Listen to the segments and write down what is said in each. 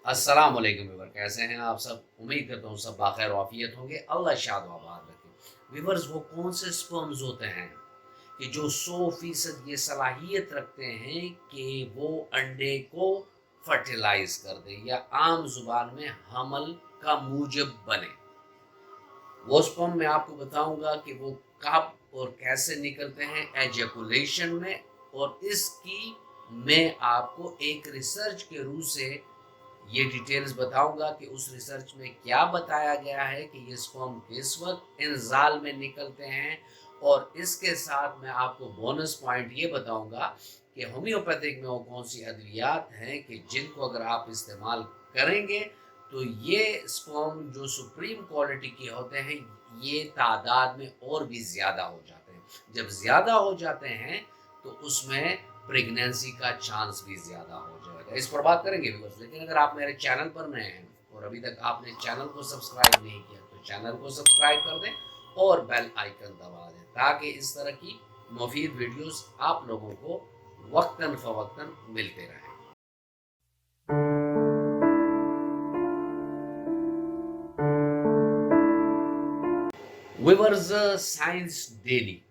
अस्सलाम वालेकुम व्यूवर, कैसे हैं आप सब। उम्मीद करता हूँ सब बाखैर वाफियत होंगे। अल्लाह शाद व आबाद रखे। व्यूवर्स, वो कौन से स्पर्म्स होते हैं कि जो 100% ये सलाहियत रखते हैं कि वो अंडे को फर्टिलाइज कर दे या आम जुबान में हमल का मूजब बने। वो स्पर्म मैं आपको बताऊंगा कि वो कब और कैसे निकलते हैं एजैकुलेशन में, और इसकी मैं आपको एक रिसर्च के रूप से ये डिटेल्स बताऊंगा कि उस रिसर्च में क्या बताया गया है कि ये स्पर्म किस वक्त इंजाल में निकलते हैं। और इसके साथ मैं आपको बोनस पॉइंट ये बताऊंगा कि होम्योपैथिक में वो कौन सी अद्वियात हैं कि जिनको अगर आप इस्तेमाल करेंगे तो ये स्पर्म जो सुप्रीम क्वालिटी के होते हैं ये तादाद में और भी ज़्यादा हो जाते हैं। जब ज़्यादा हो जाते हैं तो उसमें प्रेगनेंसी का चांस भी ज़्यादा हो जाएगा। इस पर बात करेंगे व्यूअर्स, लेकिन अगर आप मेरे चैनल पर नए हैं और अभी तक आपने चैनल को सब्सक्राइब नहीं किया तो चैनल को सब्सक्राइब कर दें और बेल आइकन दबा दें ताकि इस तरह की मुफीद वीडियोस आप लोगों को वक्तन फवक्तन मिलते रहें। व्यूअर्स, साइंस डेली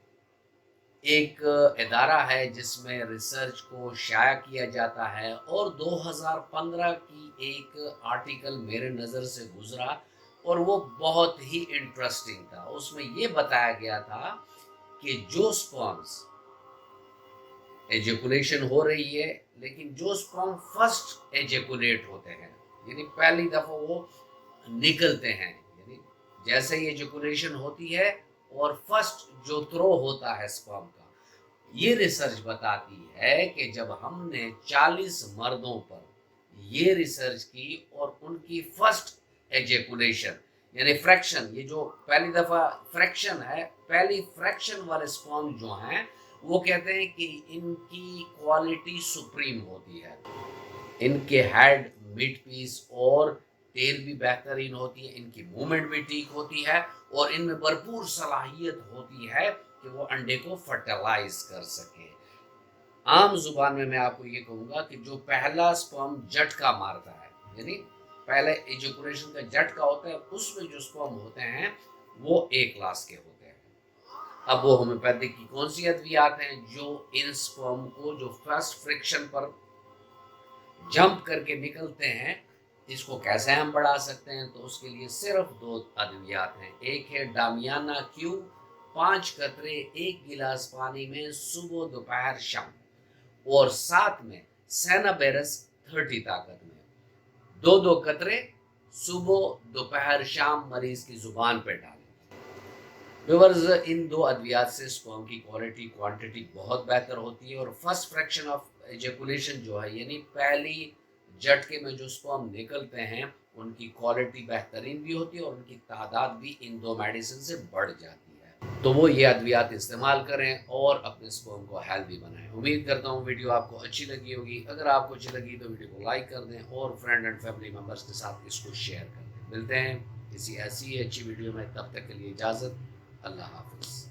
एक इदारा है जिसमें रिसर्च को शाया किया जाता है, और 2015 की एक आर्टिकल मेरे नज़र से गुजरा और वो बहुत ही इंटरेस्टिंग था। उसमें ये बताया गया था कि जो स्पर्म्स एजेकुलेशन हो रही है, लेकिन जो स्पर्म फर्स्ट एजेकुलेट होते हैं यानी पहली दफ़ा वो निकलते हैं, यानी जैसे ही एजेकुलेशन होती है और फर्स्ट जो थ्रो होता है स्पर्म का, ये रिसर्च बताती है कि जब हमने 40 मर्दों पर ये रिसर्च की और उनकी फर्स्ट एजेकुलेशन यानी फ्रैक्शन, ये जो पहली दफा फ्रैक्शन है, पहली फ्रैक्शन वाले स्पर्म जो हैं वो कहते हैं कि इनकी क्वालिटी सुप्रीम होती है। इनके हेड, मिड पीस और टेल भी बेहतरीन होती है, इनकी मूवमेंट भी ठीक होती है और इनमें भरपूर सलाहियत होती है कि वो अंडे को फर्टिलाइज कर सके। आम जुबान में मैं आपको ये कहूँगा कि जो पहला स्पर्म झटका मारता है, यानी पहले एजुकुलेशन का झटका होता है, उसमें जो स्पर्म होते हैं वो एक क्लास के होते हैं। अब वो होम्योपैथिक की कौन सी अद्वियात हैं जो इन स्पर्म को जो फर्स्ट फ्रिक्शन पर जंप करके निकलते हैं, इसको कैसे हम बढ़ा सकते हैं, तो उसके लिए सिर्फ 2 अद्वियात हैं। एक है डामियाना क्यू, 5 कतरे 1 गिलास पानी में सुबह दोपहर शाम, और साथ में सेनाबेरस 30 ताकत में 2-2 कतरे सुबह दोपहर शाम मरीज की जुबान पर डालें। व्यूअर्स, इन 2 अद्वियात से स्पर्म की क्वालिटी क्वांटिटी बहुत बेहतर होती है और फर्स्ट फ्रैक्शन ऑफ एजेकुलेशन जो है यानी पहली झटके में जो स्पर्म निकलते हैं उनकी क्वालिटी बेहतरीन भी होती है और उनकी तादाद भी इन 2 मेडिसिन से बढ़ जाती है। तो वो ये अद्वियात इस्तेमाल करें और अपने स्पर्म को हेल्दी बनाएं। उम्मीद करता हूँ वीडियो आपको अच्छी लगी होगी। अगर आपको अच्छी लगी तो वीडियो को लाइक कर दें और फ्रेंड एंड फैमिली मेम्बर्स के साथ इसको शेयर कर दें। मिलते हैं किसी ऐसी अच्छी वीडियो में, तब तक के लिए इजाज़त। अल्लाह हाफ़िज़।